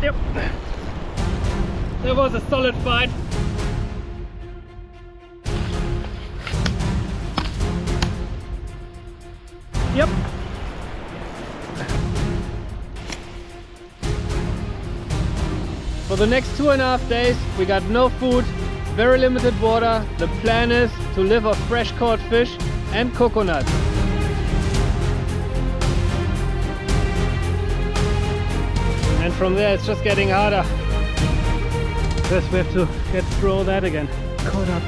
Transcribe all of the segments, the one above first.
Yep. There was a solid fight. Yep. For the next 2.5 days we got no food, very limited water. The plan is to live off fresh caught fish and coconuts. And from there it's just getting harder. First we have to get through all that again. Caught up.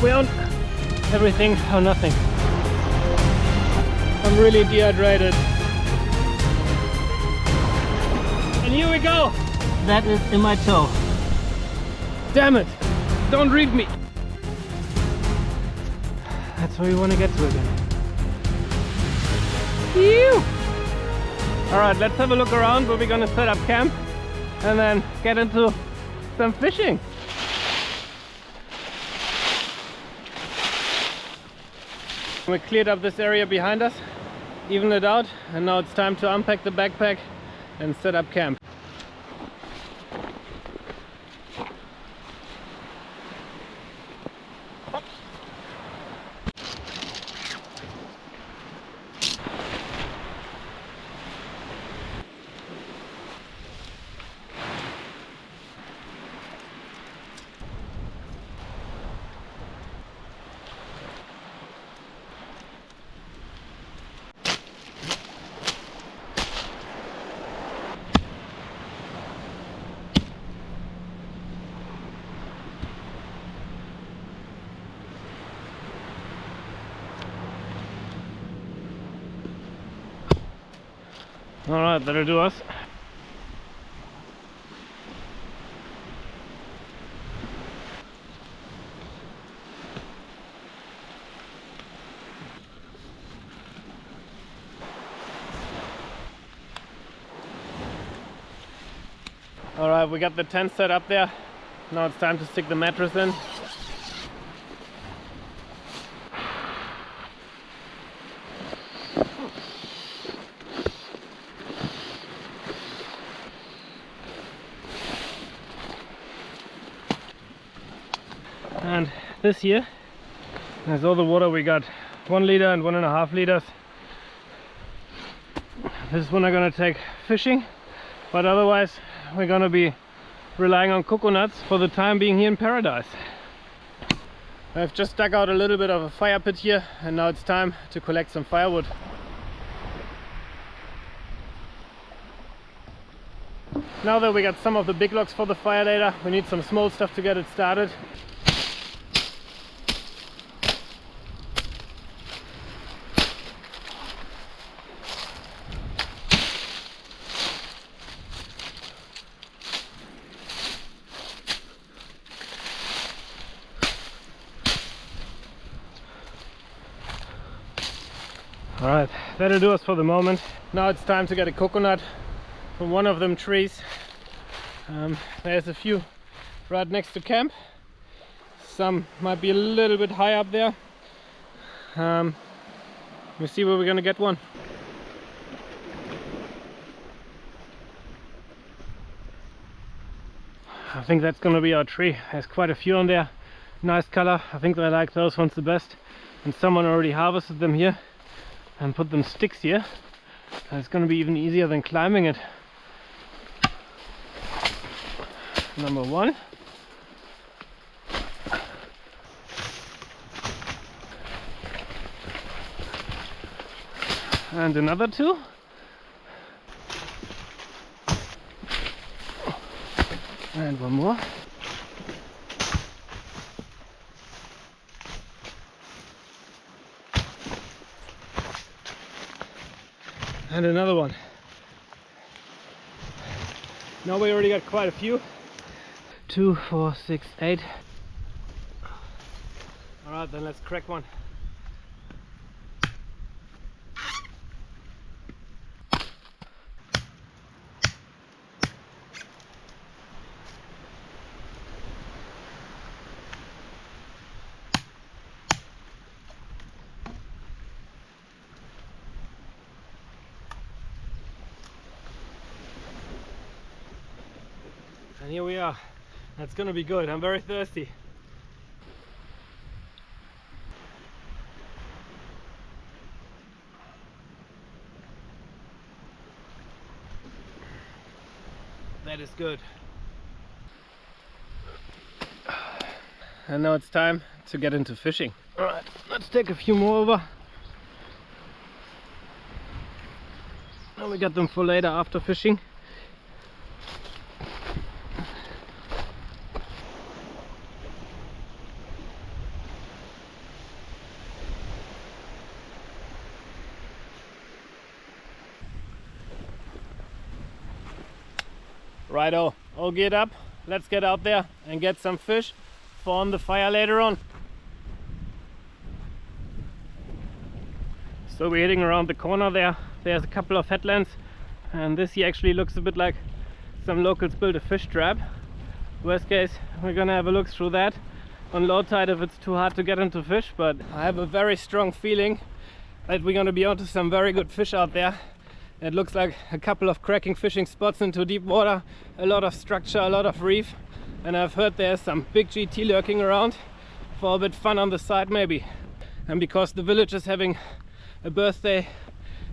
We're on everything or nothing. I'm really dehydrated. And here we go! That is in my toe. Damn it! Don't reef me! That's where we want to get to again. Phew! Alright, let's have a look around where we're gonna set up camp and then get into some fishing. We cleared up this area behind us, evened it out, and now it's time to unpack the backpack and set up camp. Alright, that'll do us. Alright, we got the tent set up there. Now it's time to stick the mattress in. And this here is all the water we got, 1 liter and 1.5 liters. This is when I'm gonna take fishing, but otherwise we're gonna be relying on coconuts for the time being here in paradise. I've just dug out a little bit of a fire pit here, and now it's time to collect some firewood. Now that we got some of the big logs for the fire later, we need some small stuff to get it started. Alright, that'll do us for the moment. Now it's time to get a coconut from one of them trees. There's a few right next to camp. Some might be a little bit high up there. We'll see where we're gonna get one. I think that's gonna be our tree. There's quite a few on there. Nice color. I think I like those ones the best. And someone already harvested them here and put them sticks here. And it's going to be even easier than climbing it. Number one. And another two. And one more. And another one. Now we already got quite a few. 2, 4, 6, 8. Alright, then let's crack one. And here we are. That's gonna be good. I'm very thirsty. That is good. And now it's time to get into fishing. Alright, let's take a few more over. Now we got them for later after fishing. Righto, all geared up. Let's get out there and get some fish for on the fire later on. So we're heading around the corner there. There's a couple of headlands, and this here actually looks a bit like some locals built a fish trap. Worst case, we're gonna have a look through that on low tide if it's too hard to get into fish, but I have a very strong feeling that we're gonna be onto some very good fish out there. It looks like a couple of cracking fishing spots into deep water, a lot of structure, a lot of reef, and I've heard there's some big GT lurking around for a bit fun on the side maybe. And because the village is having a birthday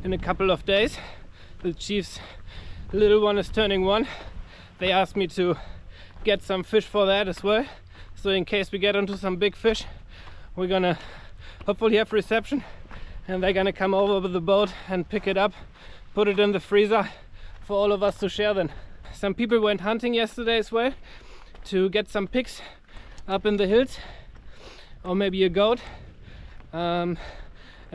in a couple of days, the chief's little one is turning 1, they asked me to get some fish for that as well. So in case we get into some big fish, we're gonna hopefully have reception, and they're gonna come over with the boat and pick it up, put it in the freezer for all of us to share then. Some people went hunting yesterday as well to get some pigs up in the hills, or maybe a goat. And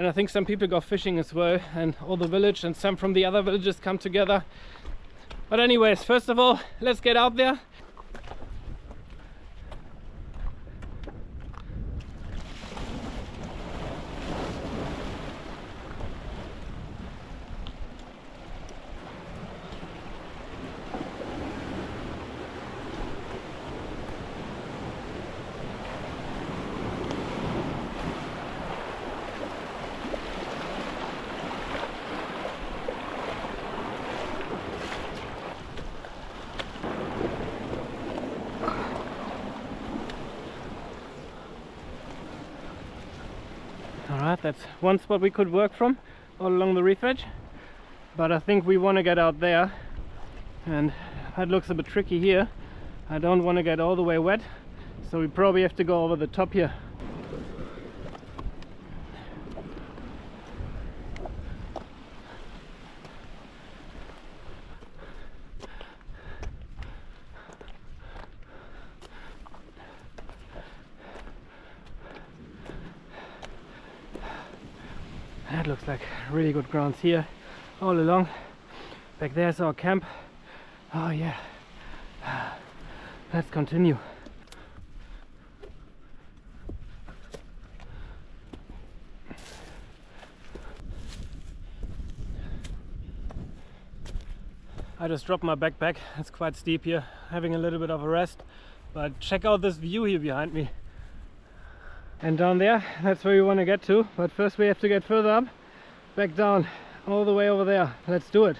I think some people go fishing as well, and all the village and some from the other villages come together. But anyways, first of all, let's get out there. Alright, that's one spot we could work from all along the reef edge, but I think we want to get out there, and that looks a bit tricky here. I don't want to get all the way wet, so we probably have to go over the top here. That looks like really good grounds here all along. Back there's our camp. Oh yeah, let's continue. I just dropped my backpack. It's quite steep here, having a little bit of a rest, but check out this view here behind me. And down there, that's where we want to get to, but first we have to get further up, back down, all the way over there. Let's do it.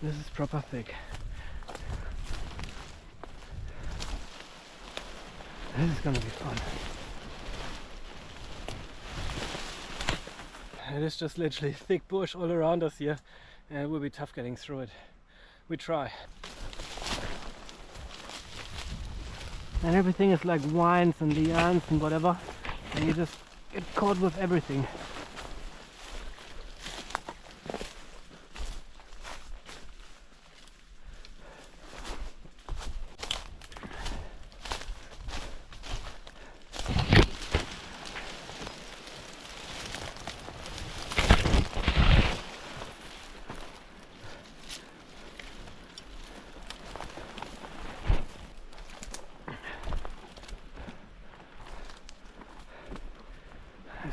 This is proper thick. This is gonna be fun. It is just literally thick bush all around us here, and it will be tough getting through it. We try. And everything is like vines and lianes and whatever, and you just get caught with everything.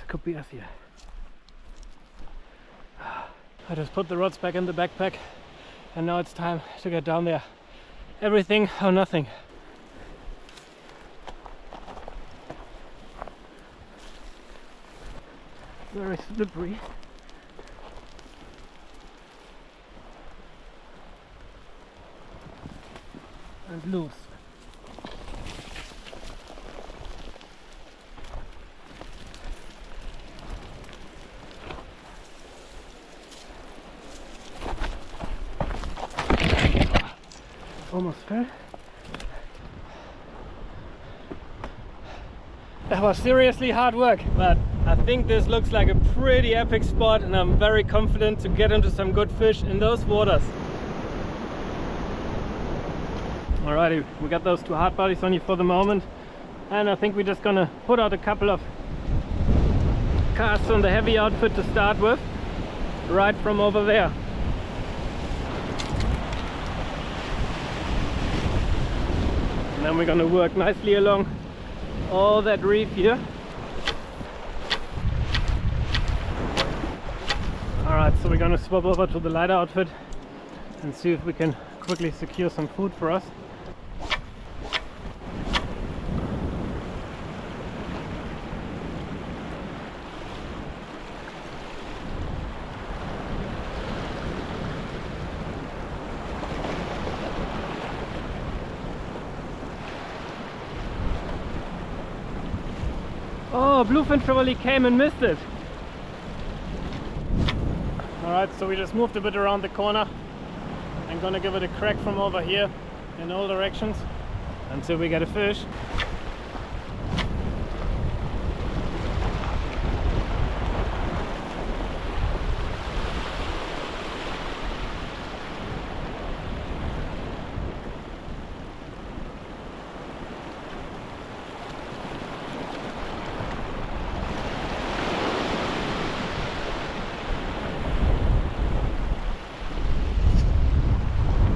Could be us here. I just put the rods back in the backpack, and now it's time to get down there. Everything or nothing. Very slippery. And loose. Almost fell. That was seriously hard work, but I think this looks like a pretty epic spot and I'm very confident to get into some good fish in those waters. Alrighty, we got those two hard bodies on you for the moment, and I think we're just gonna put out a couple of casts on the heavy outfit to start with, right from over there. And then we're gonna work nicely along all that reef here. Alright, so we're gonna swap over to the lighter outfit and see if we can quickly secure some food for us. Oh, bluefin trevally came and missed it. Alright, so we just moved a bit around the corner. I'm gonna give it a crack from over here in all directions until we get a fish.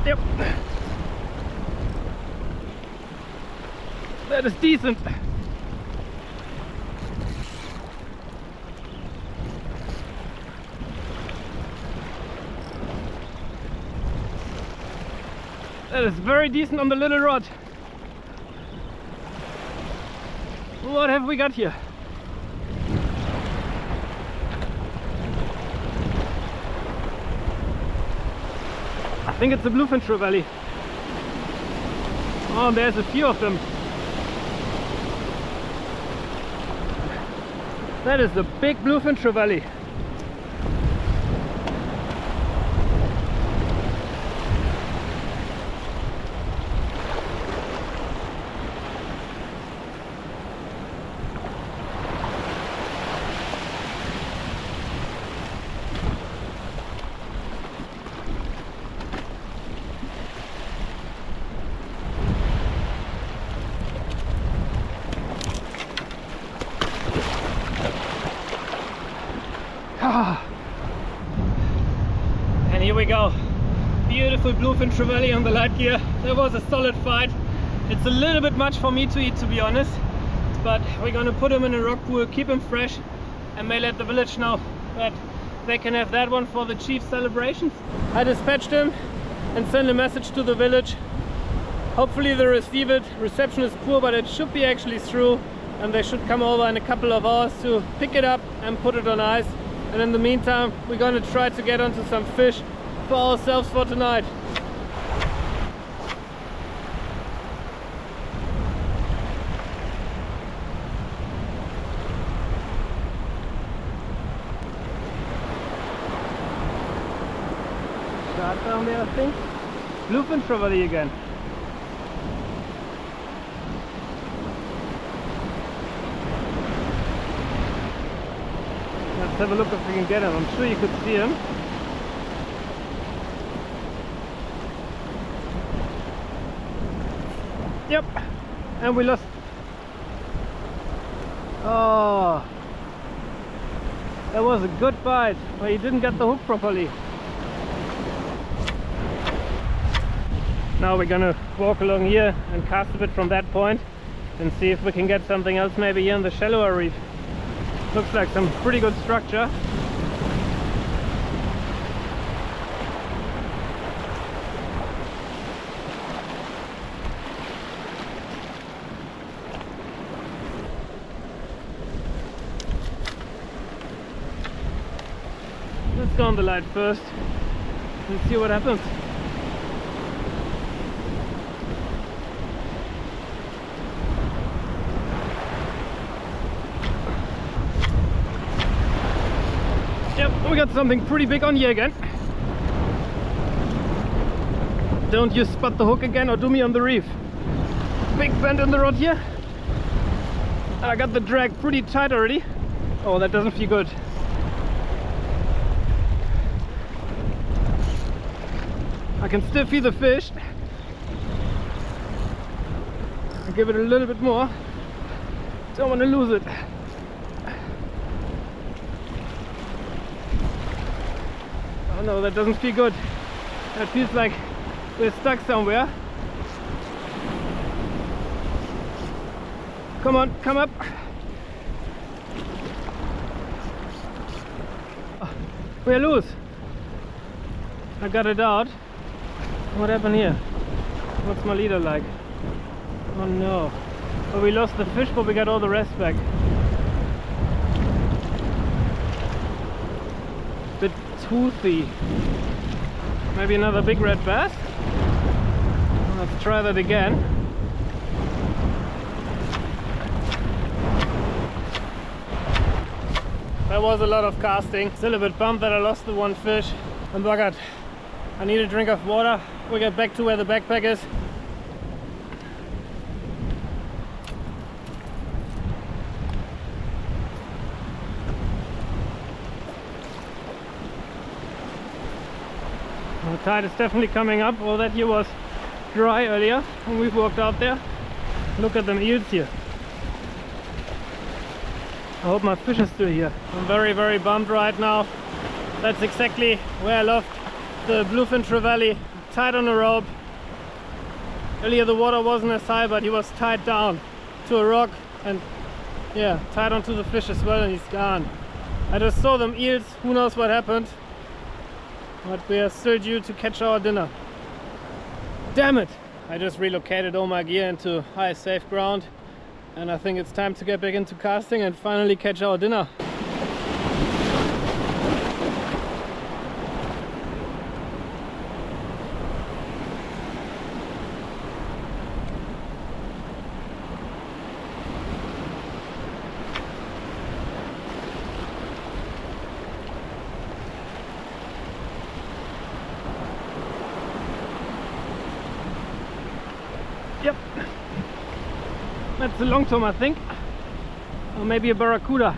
Yep, that is decent. That is very decent on the little rod. What have we got here? I think it's a bluefin trevally. Oh, there's a few of them. That is the big bluefin trevally. And here we go, beautiful bluefin trevally on the light gear. That was a solid fight. It's a little bit much for me to eat, to be honest, but we're gonna put him in a rock pool, keep him fresh, and may let the village know that they can have that one for the chief's celebrations. I dispatched him and sent a message to the village. Hopefully they receive it. Reception is poor, but it should be actually through, and they should come over in a couple of hours to pick it up and put it on ice. And in the meantime, we're going to try to get onto some fish for ourselves for tonight. Start down there, I think. Bluefin trevally again. Let's have a look if we can get him. I'm sure you could see him. Yep, and we lost. Oh, that was a good bite, but he didn't get the hook properly. Now we're gonna walk along here and cast a bit from that point and see if we can get something else maybe here in the shallower reef. Looks like some pretty good structure. go on the light first and see what happens. Yep, we got something pretty big on here again. Don't you spot the hook again or do me on the reef. Big bend in the rod here. I got the drag pretty tight already. Oh, that doesn't feel good. I can still feel the fish. I'll give it a little bit more. Don't want to lose it. Oh no, that doesn't feel good. That feels like we're stuck somewhere. Come on, come up. Oh, we're loose. I got it out. What happened here? What's my leader like? Oh no. Well, we lost the fish, but we got all the rest back. Bit toothy. Maybe another big red bass? Let's try that again. That was a lot of casting. Still a bit bummed that I lost the one fish. I'm buggered. I need a drink of water. We'll get back to where the backpack is. The tide is definitely coming up. All that here was dry earlier when we walked out there. Look at them eels here. I hope my fish is still here. I'm very, very bummed right now. That's exactly where I left the bluefin trevally, tied on a rope. Earlier the water wasn't as high, but he was tied down to a rock and yeah, tied onto the fish as well, and he's gone. I just saw them eels, who knows what happened, but we are still due to catch our dinner. Damn it! I just relocated all my gear into high safe ground, and I think it's time to get back into casting and finally catch our dinner. Yep, that's a long tom, I think, or maybe a barracuda.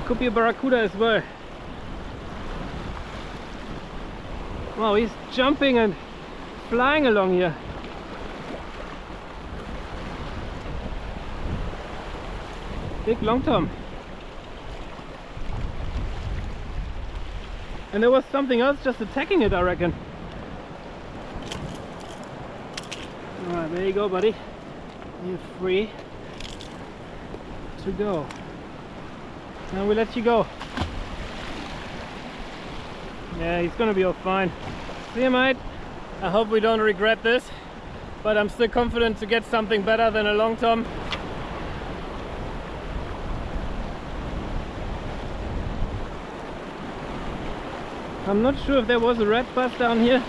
Could be a barracuda as well. Wow, he's jumping and flying along here. Big long tom. And there was something else just attacking it, I reckon. Alright, there you go, buddy. You're free to go. Now we let you go. Yeah, he's gonna be all fine. See you, mate. I hope we don't regret this, but I'm still confident to get something better than a long tom. I'm not sure if there was a red bass down here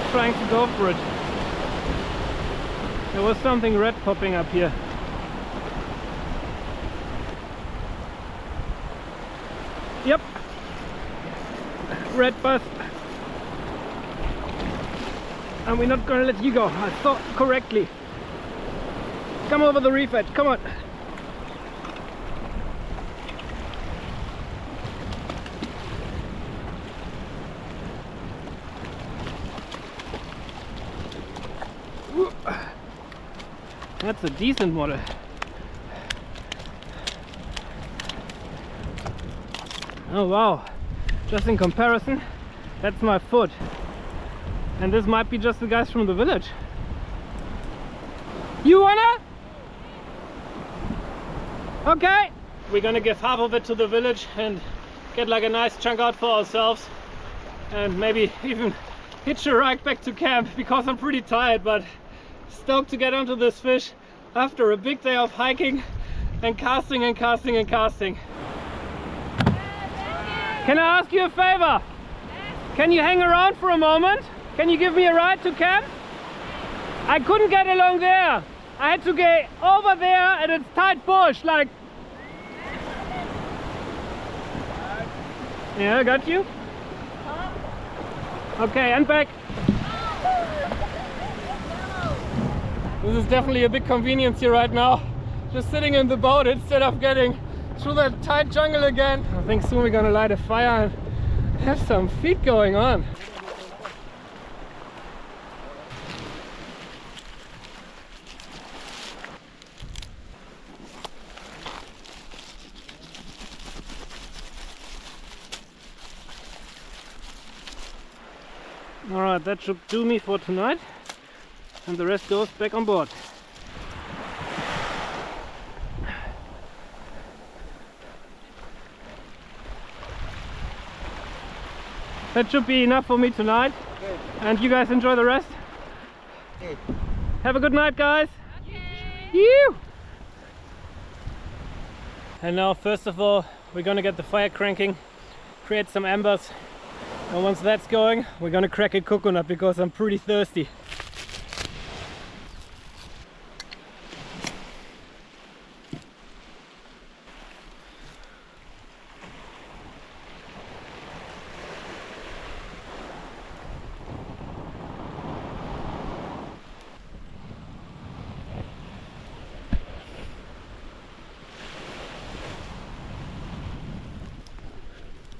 trying to go for it. There was something red popping up here. Yep, red bass. And we're not gonna let you go. I thought correctly. Come over the reef edge, come on. That's a decent model. Oh wow, just in comparison, that's my foot. And this might be just the guys from the village. You wanna? Okay. We're gonna give half of it to the village and get like a nice chunk out for ourselves. And maybe even hitch a ride back to camp, because I'm pretty tired, but Stoked to get onto this fish after a big day of hiking and casting and casting and casting. Can I ask you a favor? Can you hang around for a moment? Can you give me a ride to camp? I couldn't get along there. I had to get over there and it's tight bush, like... Yeah, got you? Okay, and back. This is definitely a big convenience here right now. Just sitting in the boat instead of getting through that tight jungle again. I think soon we're gonna light a fire and have some feed going on. Alright, that should do me for tonight. And the rest goes back on board. That should be enough for me tonight. Okay. And you guys enjoy the rest. Okay. Have a good night, guys. Okay. You. And now, first of all, we're gonna get the fire cranking, create some embers. And once that's going, we're gonna crack a coconut because I'm pretty thirsty.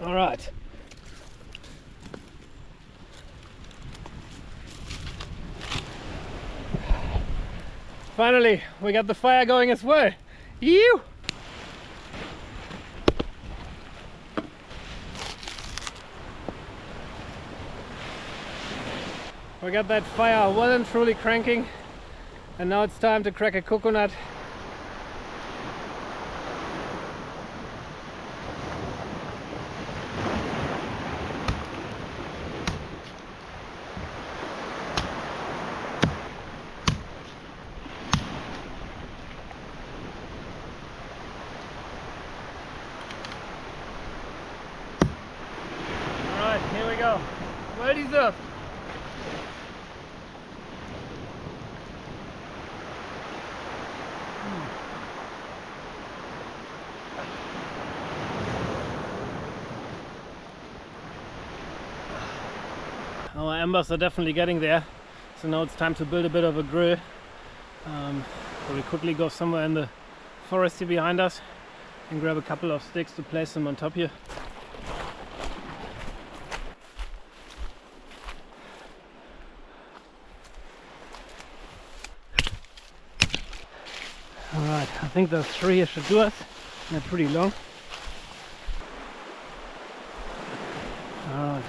All right. Finally, we got the fire going as well. Ew! We got that fire well and truly cranking, and now it's time to crack a coconut. Here we go. Well deserved. Our embers are definitely getting there. So now it's time to build a bit of a grill. So we quickly go somewhere in the forest here behind us and grab a couple of sticks to place them on top here. Alright, I think those three here should do us. They're pretty long. Alright.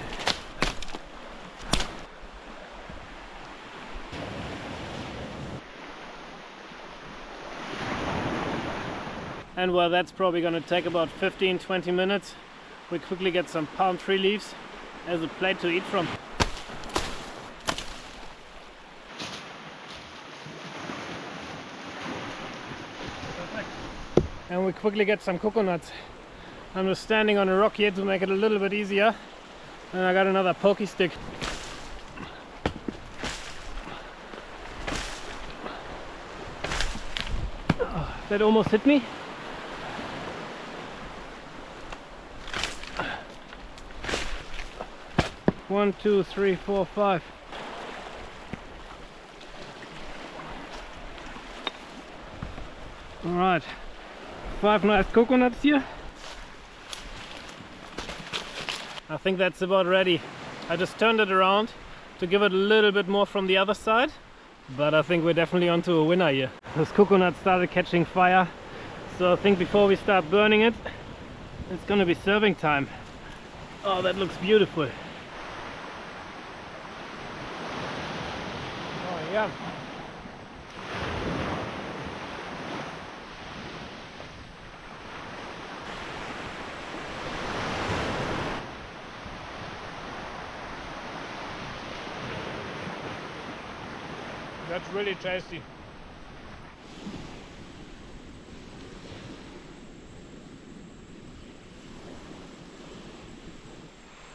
And while that's probably going to take about 15-20 minutes, we quickly get some palm tree leaves as a plate to eat from. And we quickly get some coconuts. I'm just standing on a rock here to make it a little bit easier. And I got another pokey stick. Oh, that almost hit me. One, two, three, four, five. All right. 5 nice coconuts here. I think that's about ready. I just turned it around to give it a little bit more from the other side, but I think we're definitely onto a winner here. This coconut started catching fire, so I think before we start burning it, it's gonna be serving time. Oh, that looks beautiful. Oh yeah. That's really tasty.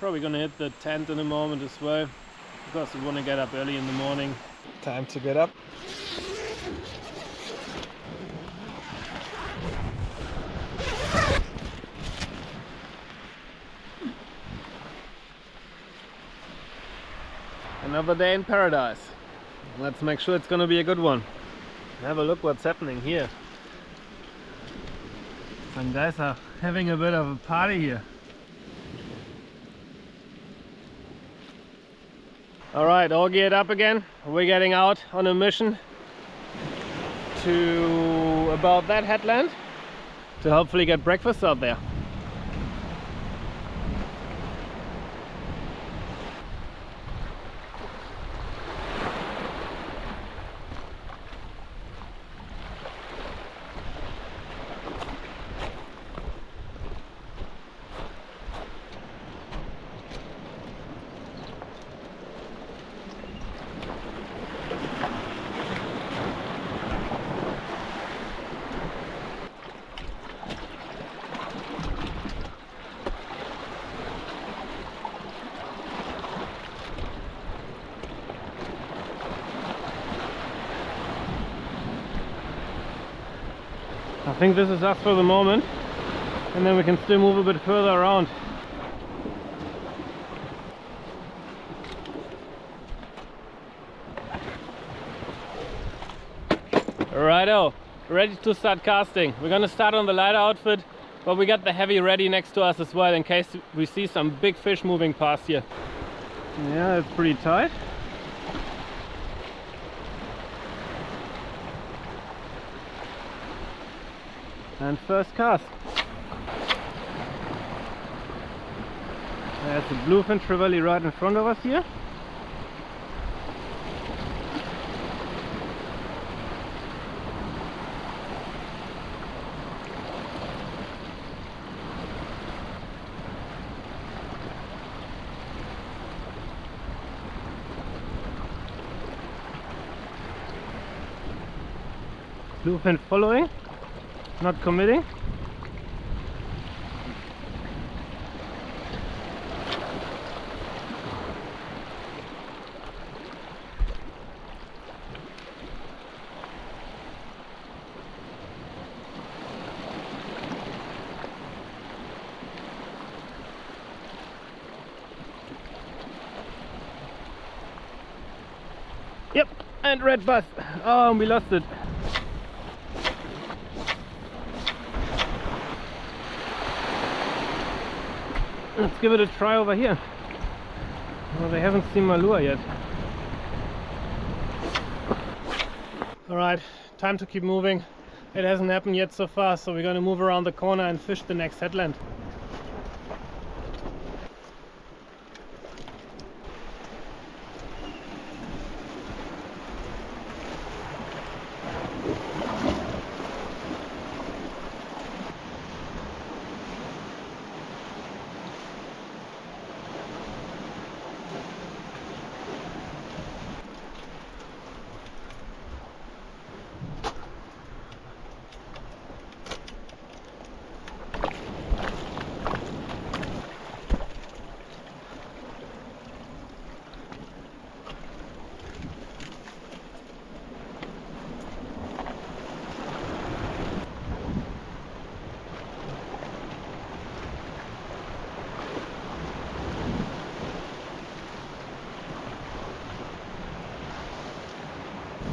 Probably gonna hit the tent in a moment as well, because we want to get up early in the morning. Time to get up. Another day in paradise. Let's make sure it's gonna be a good one. Have a look what's happening here. Some guys are having a bit of a party here. Alright, all geared up again. We're getting out on a mission to about that headland to hopefully get breakfast out there. I think this is us for the moment, and then we can still move a bit further around. Righto, ready to start casting. We're gonna start on the lighter outfit, but we got the heavy ready next to us as well in case we see some big fish moving past here. Yeah, it's pretty tight. And first cast. There's a bluefin trevally right in front of us here. Bluefin following, not committing. Yep, and red bust. Oh, we lost it. Let's give it a try over here. Well, they haven't seen my lure yet. Alright, time to keep moving. It hasn't happened yet so far, so we're going to move around the corner and fish the next headland.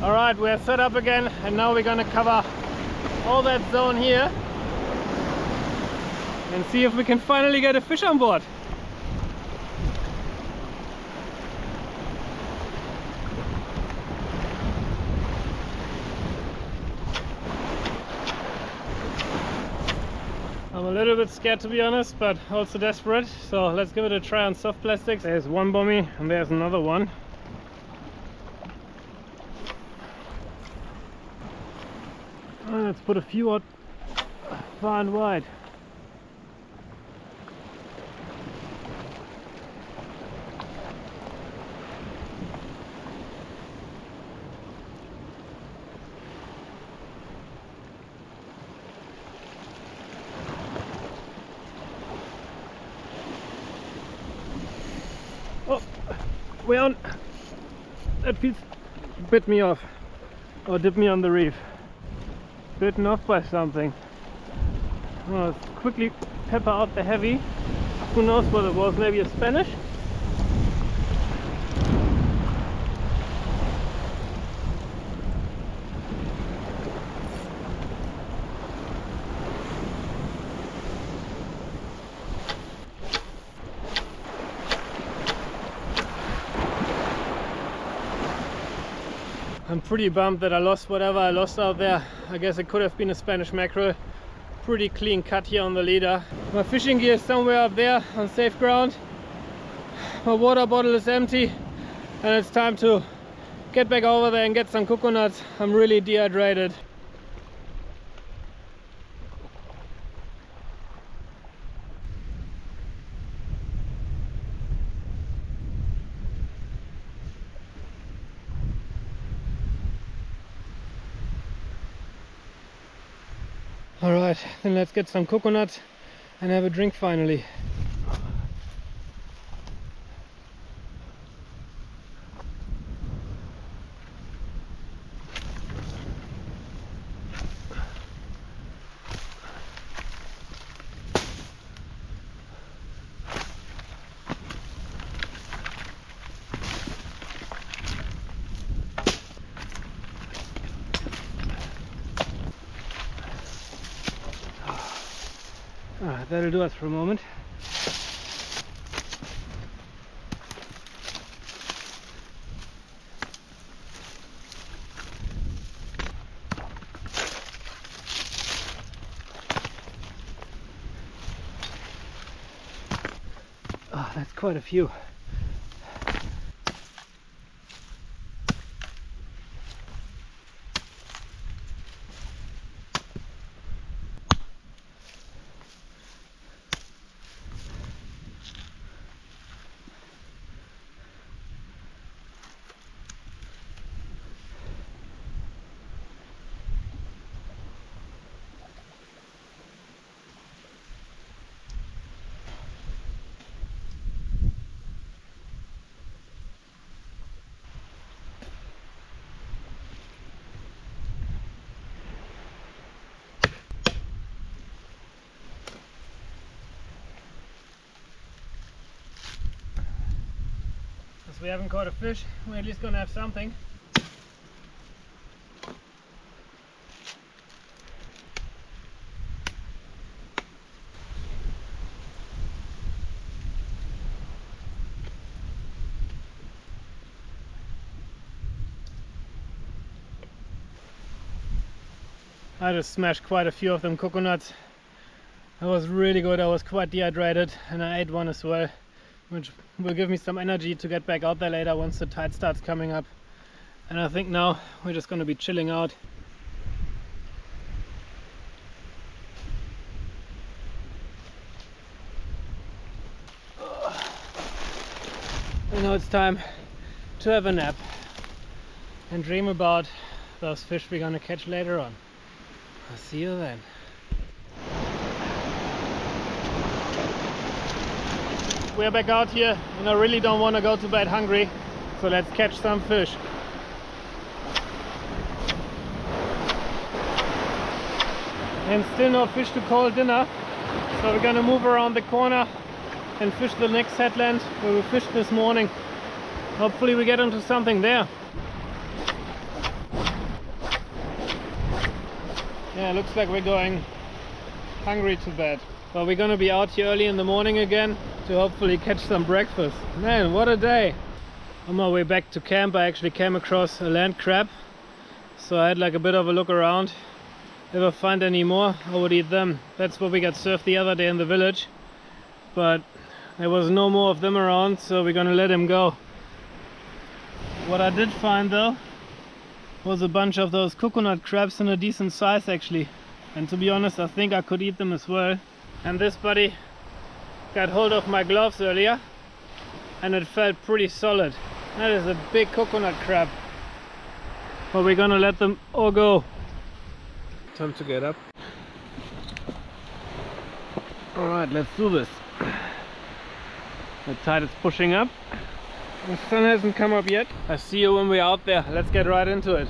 Alright, we're set up again, and now we're gonna cover all that zone here and see if we can finally get a fish on board. I'm a little bit scared, to be honest, but also desperate, so let's give it a try on soft plastics. There's one bommy and there's another one. Let's put a few out far and wide. we're on. That feels bit me off, or dipped me on the reef. Bitten off by something. Well, let's quickly pepper out the heavy. Who knows what it was? Maybe a Spanish? I'm pretty bummed that I lost whatever I lost out there. I guess it could have been a Spanish mackerel. Pretty clean cut here on the leader. My fishing gear is somewhere up there on safe ground. My water bottle is empty and it's time to get back over there and get some coconuts. I'm really dehydrated. Alright, then let's get some coconuts and have a drink finally. That'll do us for a moment. Oh, that's quite a few. We haven't caught a fish, we're at least gonna have something. I just smashed quite a few of them coconuts. That was really good. I was quite dehydrated and I ate one as well, which will give me some energy to get back out there later once the tide starts coming up. And I think now we're just going to be chilling out. And now it's time to have a nap and dream about those fish we're going to catch later on. I'll see you then. We're back out here and I really don't want to go to bed hungry, so let's catch some fish. And still no fish to call dinner, so we're gonna move around the corner and fish the next headland where we fished this morning. Hopefully we get into something there. Yeah, looks like we're going hungry to bed. But we're gonna be out here early in the morning again to hopefully catch some breakfast. Man, what a day! On my way back to camp I actually came across a land crab, so I had like a bit of a look around. If I find any more I would eat them. That's what we got served the other day in the village, but there was no more of them around, so we're gonna let him go. What I did find though was a bunch of those coconut crabs in a decent size actually, and to be honest I think I could eat them as well. And this buddy got hold of my gloves earlier and it felt pretty solid. That is a big coconut crab, but we're gonna let them all go. Time to get up. Alright, let's do this. The tide is pushing up The sun hasn't come up yet. I see you when we're out there. Let's get right into it.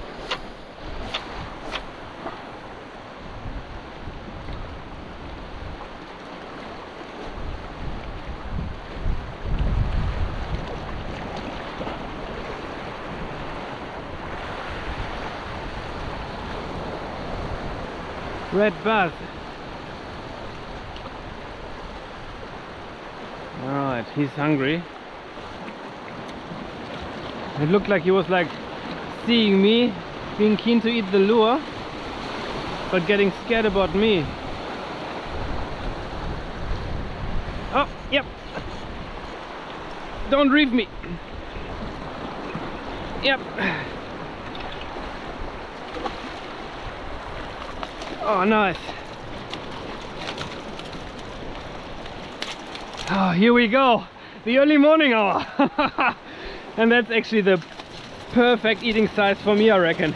Red bass. Alright, he's hungry. It looked like he was like seeing me, being keen to eat the lure, but getting scared about me. Oh, yep. Don't reef me. Yep. Oh, nice. Oh, here we go. The early morning hour. And that's actually the perfect eating size for me, I reckon.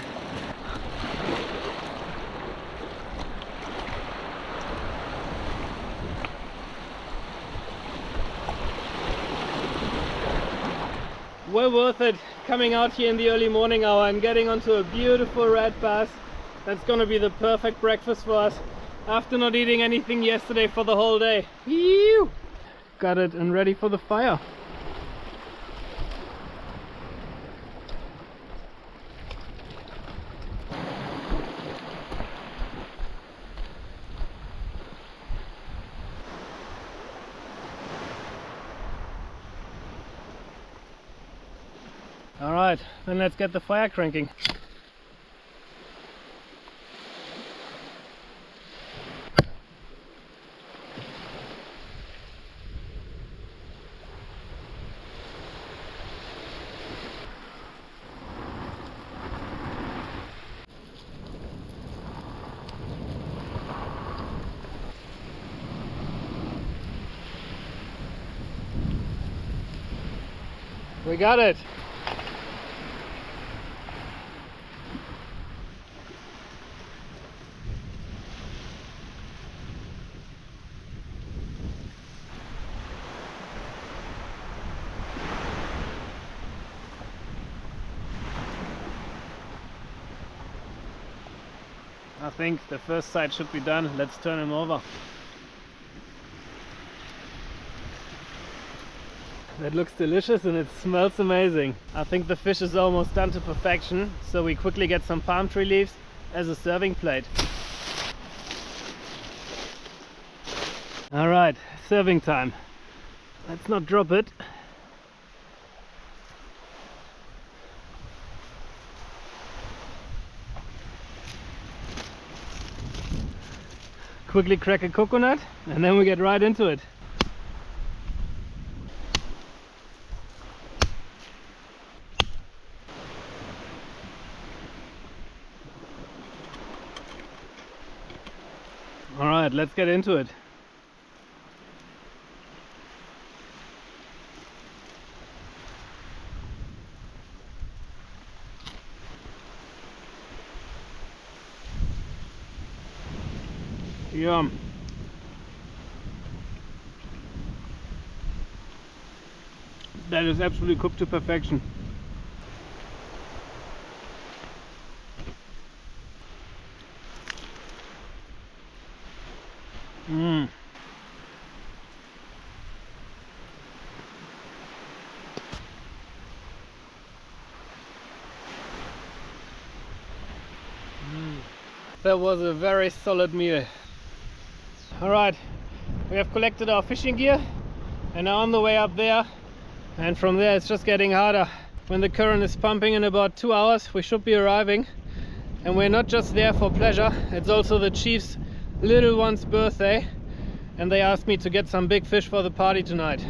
Well worth it coming out here in the early morning hour and getting onto a beautiful red bass. That's gonna be the perfect breakfast for us after not eating anything yesterday for the whole day. Ew! Got it and ready for the fire. Alright, then let's get the fire cranking. We got it! I think the first side should be done. Let's turn him over. That looks delicious and it smells amazing. I think the fish is almost done to perfection, so we quickly get some palm tree leaves as a serving plate. Alright, serving time. Let's not drop it. Quickly crack a coconut and then we get right into it. Alright, let's get into it. Yum. That is absolutely cooked to perfection. Mmm. That was a very solid meal. Alright, we have collected our fishing gear and are on the way up there, and from there it's just getting harder. When the current is pumping in about 2 hours we should be arriving, and we're not just there for pleasure, it's also the chief's little one's birthday and they asked me to get some big fish for the party tonight.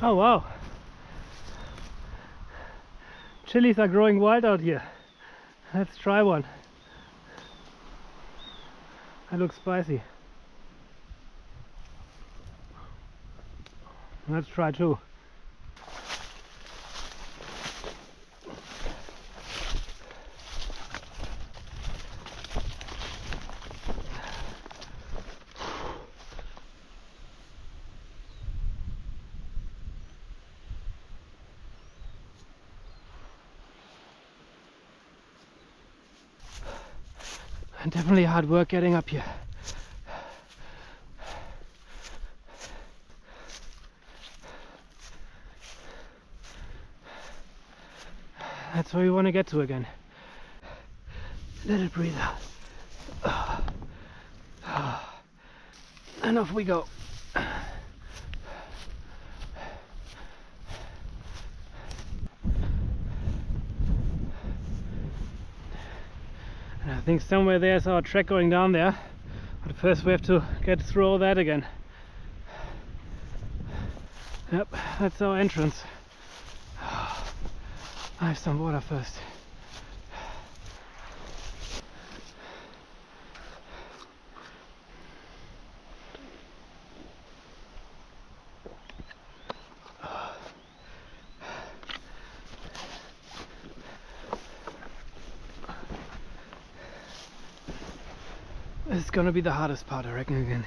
Oh wow, chilies are growing wild out here. Let's try one. That looks spicy. Let's try two. And definitely hard work getting up here. That's where we want to get to again. Let it breathe out. And off we go. And I think somewhere there's our track going down there. But first we have to get through all that again. Yep, that's our entrance. I have some water first. This is gonna be the hardest part, I reckon, again.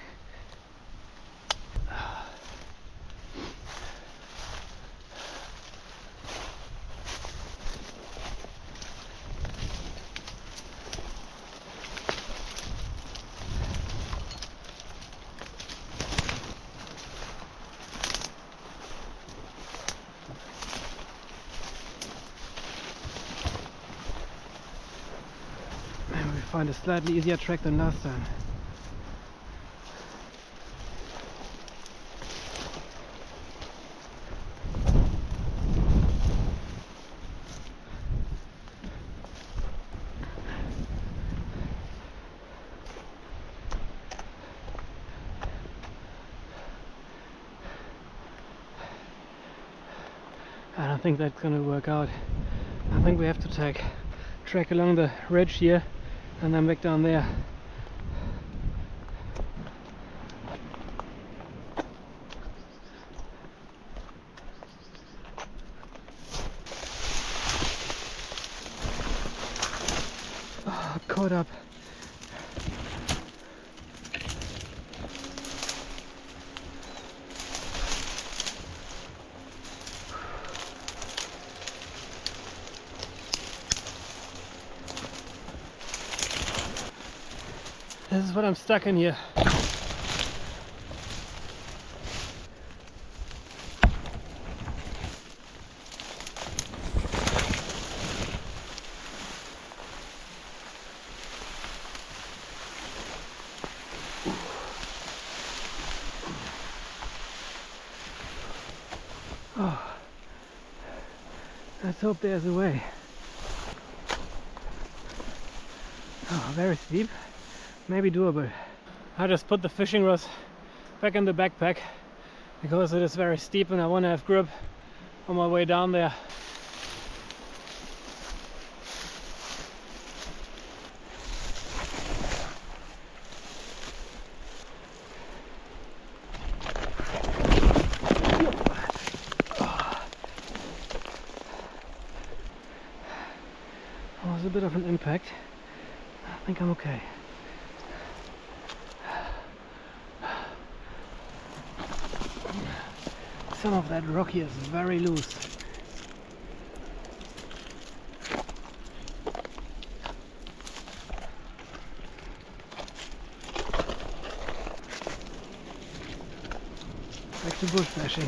Find a slightly easier track than last time. I don't think that's gonna work out. I think we have to take track along the ridge here and then back down there. Oh, caught up. This is what I'm stuck in here. Oh, let's hope there's a way. Oh, very steep. Maybe doable. I just put the fishing rods back in the backpack because it is very steep and I want to have grip on my way down there. That was a bit of an impact. I think I'm okay. Some of that rock here is very loose. Back to bush bashing.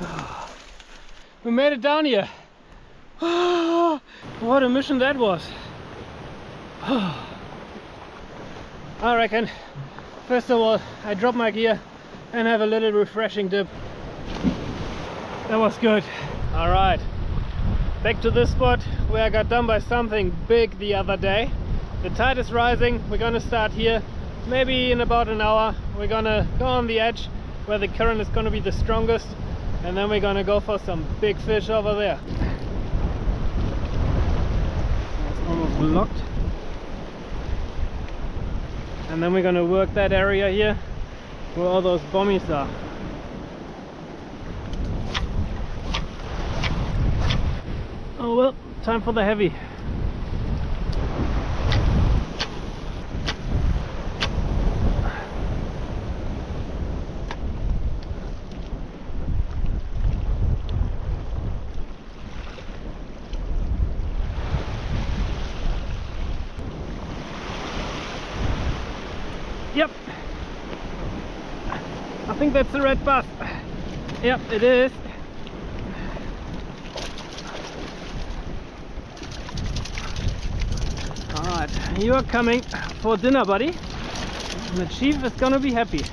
Oh, we made it down here. Oh, what a mission that was. Oh. I reckon, first of all, I drop my gear and have a little refreshing dip. That was good. Alright, back to this spot where I got done by something big the other day. The tide is rising, we're gonna start here. Maybe in about an hour, we're gonna go on the edge where the current is gonna be the strongest. And then we're gonna go for some big fish over there. It's almost blocked. And then we're gonna work that area here where all those bommies are. Oh well, time for the heavy. Yep, I think that's the red bass. Yep, it is. Alright, you are coming for dinner, buddy. And the chief is gonna be happy.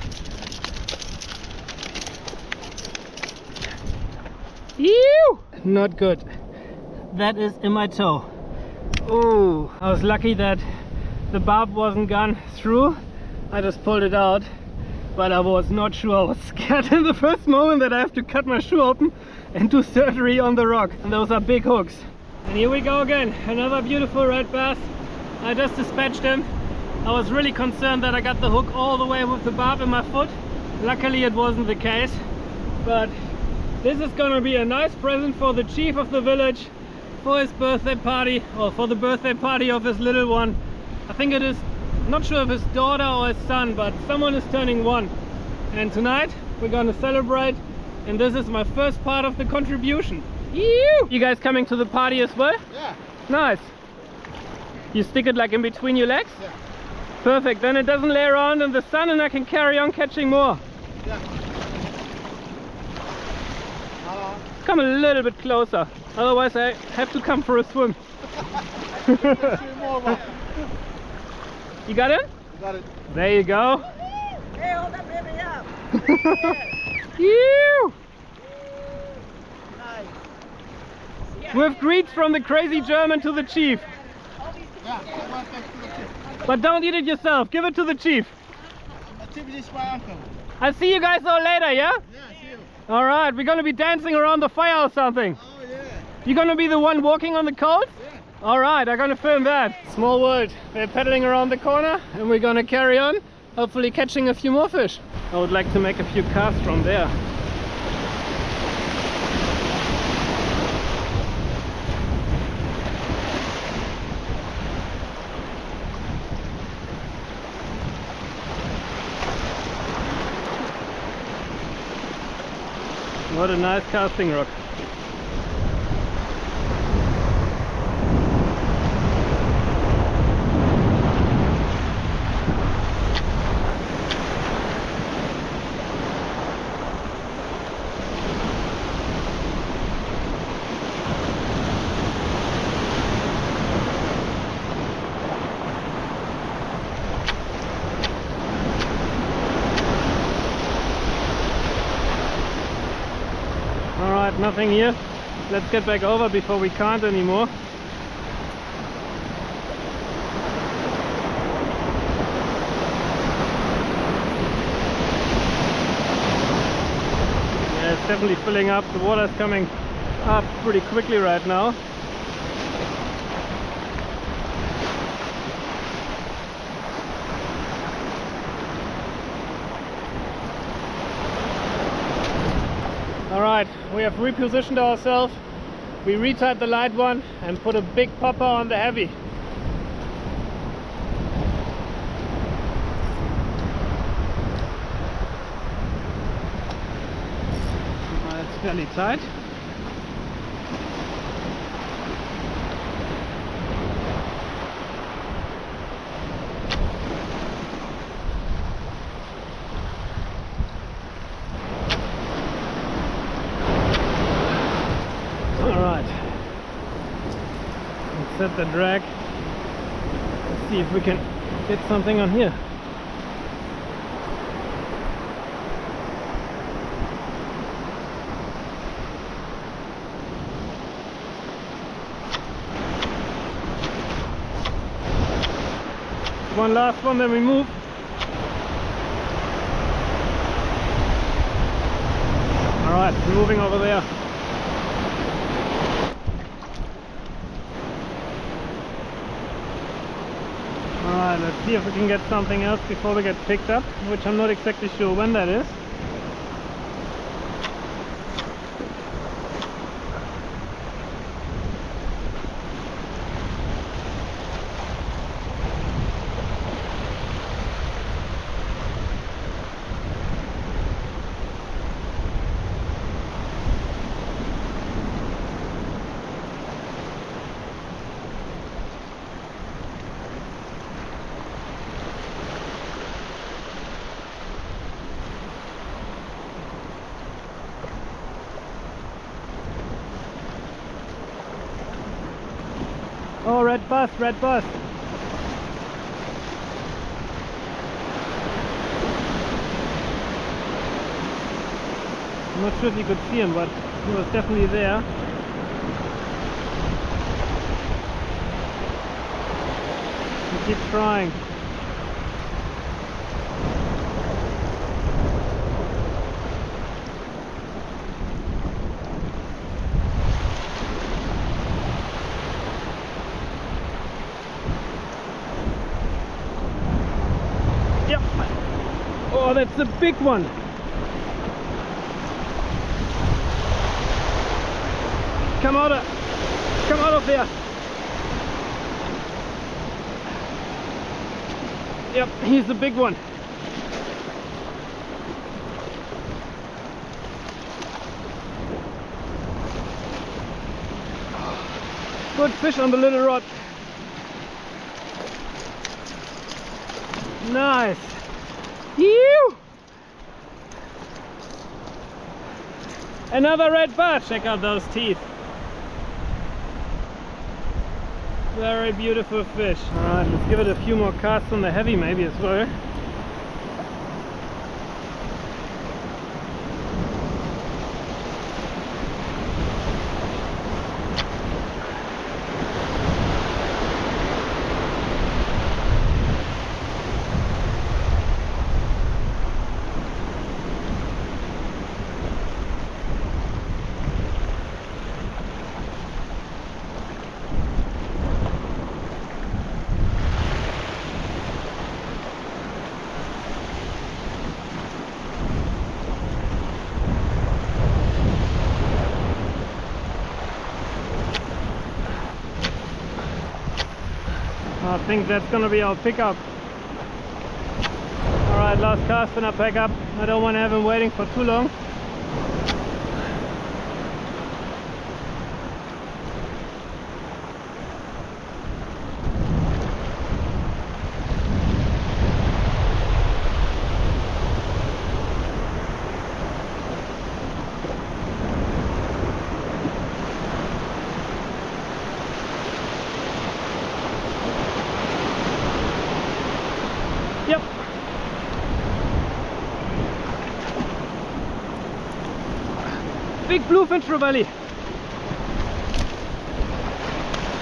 Ew! Not good. That is in my toe. Oh, I was lucky that the barb wasn't gone through. I just pulled it out, but I was not sure. I was scared in the first moment that I have to cut my shoe open and do surgery on the rock. And those are big hooks. And here we go again, another beautiful red bass. I just dispatched him. I was really concerned that I got the hook all the way with the barb in my foot. Luckily it wasn't the case, but this is gonna be a nice present for the chief of the village for his birthday party, or for the birthday party of his little one. I think it is, not sure if his daughter or his son, but someone is turning 1. And tonight we're gonna celebrate, and this is my first part of the contribution. You guys coming to the party as well? Yeah. Nice. You stick it like in between your legs? Yeah. Perfect, then it doesn't lay around in the sun and I can carry on catching more. Yeah. Hello. Come a little bit closer, otherwise I have to come for a swim. You got it? Got it. There you go. Hey, hold that baby up. Phew! Nice. With greets from the crazy German to the chief. Yeah, I want that to the chief. But don't eat it yourself, give it to the chief. The chief is my uncle. I'll see you guys all later, yeah? Yeah, see you. Alright, we're gonna be dancing around the fire or something. Oh, yeah. You gonna be the one walking on the coast? Yeah. Alright, I'm gonna film that. Small world. We're pedaling around the corner and we're gonna carry on, hopefully catching a few more fish. I would like to make a few casts from there. What a nice casting rock. Alright, nothing here. Let's get back over before we can't anymore. Yeah, it's definitely filling up. The water's coming up pretty quickly right now. Alright, we have repositioned ourselves. We retied the light one and put a big popper on the heavy. It's fairly tight. Set the drag. Let's see if we can get something on here. One last one, then we move. Alright, we're moving over there. Alright, let's see see if we can get something else before we get picked up, which I'm not exactly sure when that is. Oh, red bus, red bus. I'm not sure if you could see him, but he was definitely there. We keep trying. Yep. Oh, that's a big one. Come out of there. Yep, he's the big one. Good fish on the little rod. Nice. Yew! Another red bass. Check out those teeth. Very beautiful fish. Alright, let's give it a few more casts on the heavy maybe as well. I think that's gonna be our pickup. Alright, last cast and I pack up. I don't want to have him waiting for too long. Yep. Big bluefin trevally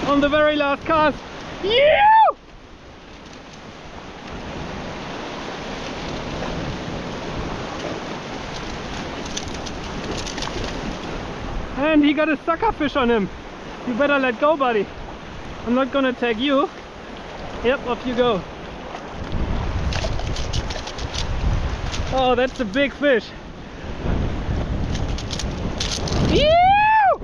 on the very last cast. Yeah! And he got a sucker fish on him. You better let go, buddy. I'm not gonna tag you. Yep, off you go. Oh, that's a big fish. Ew!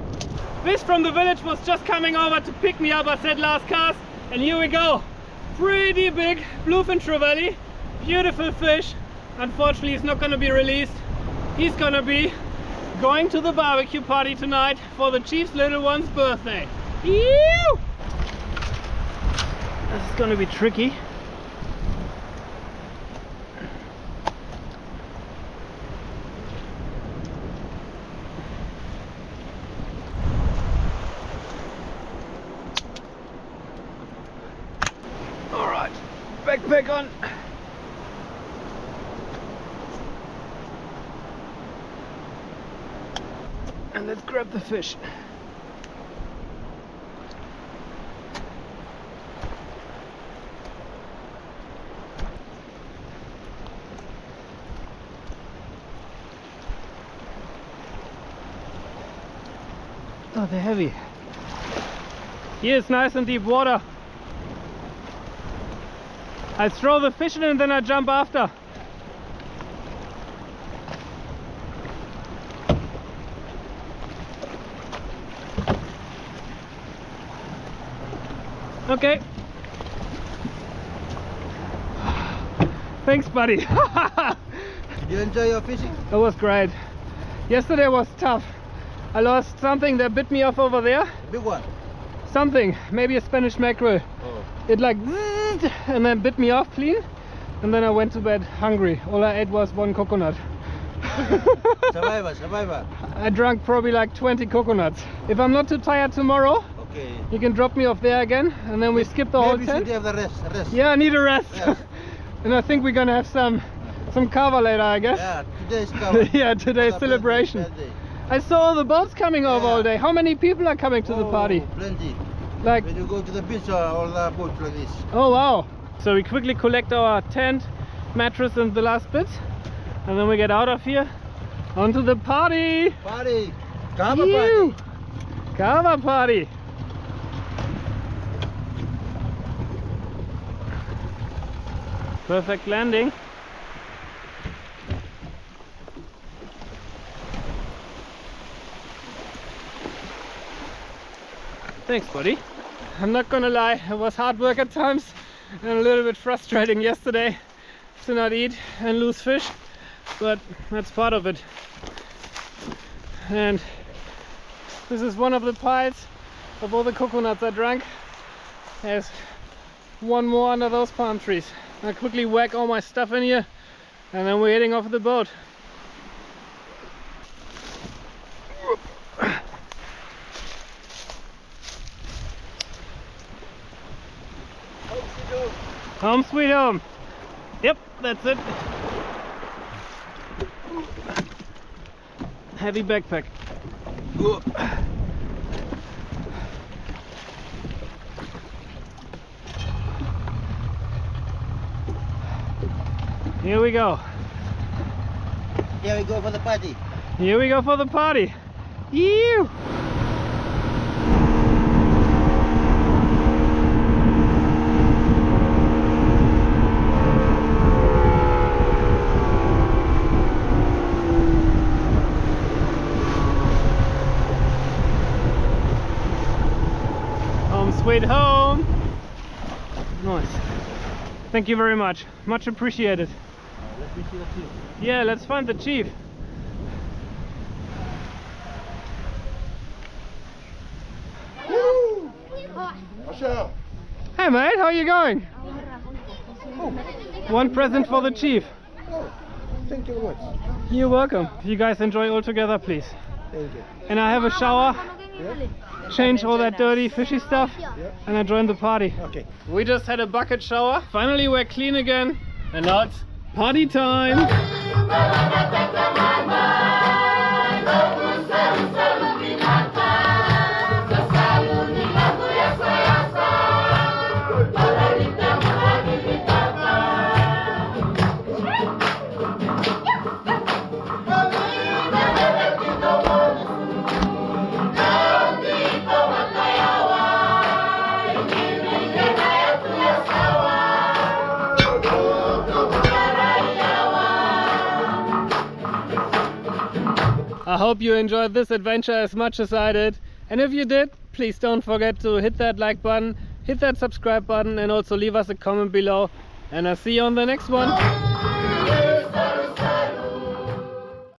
This from the village was just coming over to pick me up. I said last cast, and here we go. Pretty big bluefin trevally. Beautiful fish. Unfortunately, he's not going to be released. He's going to be going to the barbecue party tonight for the chief's little one's birthday. Ew! This is going to be tricky. Backpack on. And let's grab the fish. Oh, they're heavy. Here is nice and deep water. I throw the fish in and then I jump after. Okay. Thanks, buddy. You enjoy your fishing? That was great. Yesterday was tough. I lost something that bit me off over there. Big one. Something, maybe a Spanish mackerel. Oh. It like zzz, and then bit me off clean. And then I went to bed hungry. All I ate was one coconut. Survivor. I drank probably like 20 coconuts. If I'm not too tired tomorrow, Okay. you can drop me off there again, and then we skip the whole Maybe tent. should have the rest. Yeah, I need a rest. Yes. And I think we're gonna have some cover later, I guess. Yeah, today's cover. Yeah, today's Have a celebration. plenty. I saw all the boats coming over Yeah. all day. How many people are coming to the party? Plenty. Like, When you go to the beach, all the boats like this. oh wow. So we quickly collect our tent, mattress and the last bits. And then we get out of here onto the party. Party. Cover Ew. party. Kava party. Perfect landing. Thanks, buddy. I'm not gonna lie, it was hard work at times and a little bit frustrating yesterday to not eat and lose fish, but that's part of it. And this is one of the piles of all the coconuts I drank. There's one more under those palm trees. I quickly whack all my stuff in here and then we're heading off the boat. Home sweet home. Yep, that's it. Heavy backpack. Here we go. Here we go for the party. Here we go for the party. Ew! Home sweet home. Nice. Thank you very much. Much appreciated. Let me see the chief. Yeah, let's find the chief. Hey mate, how are you going? One present for the chief. Oh, thank you very much. You're welcome. You guys enjoy all together, please. Thank you. And I have a shower, Yeah? change all that dirty fishy stuff, Yeah. and I join the party. Okay. We just had a bucket shower. Finally we're clean again. And now it's party time. I hope you enjoyed this adventure as much as I did. And if you did, please don't forget to hit that like button, hit that subscribe button, and also leave us a comment below. And I'll see you on the next one.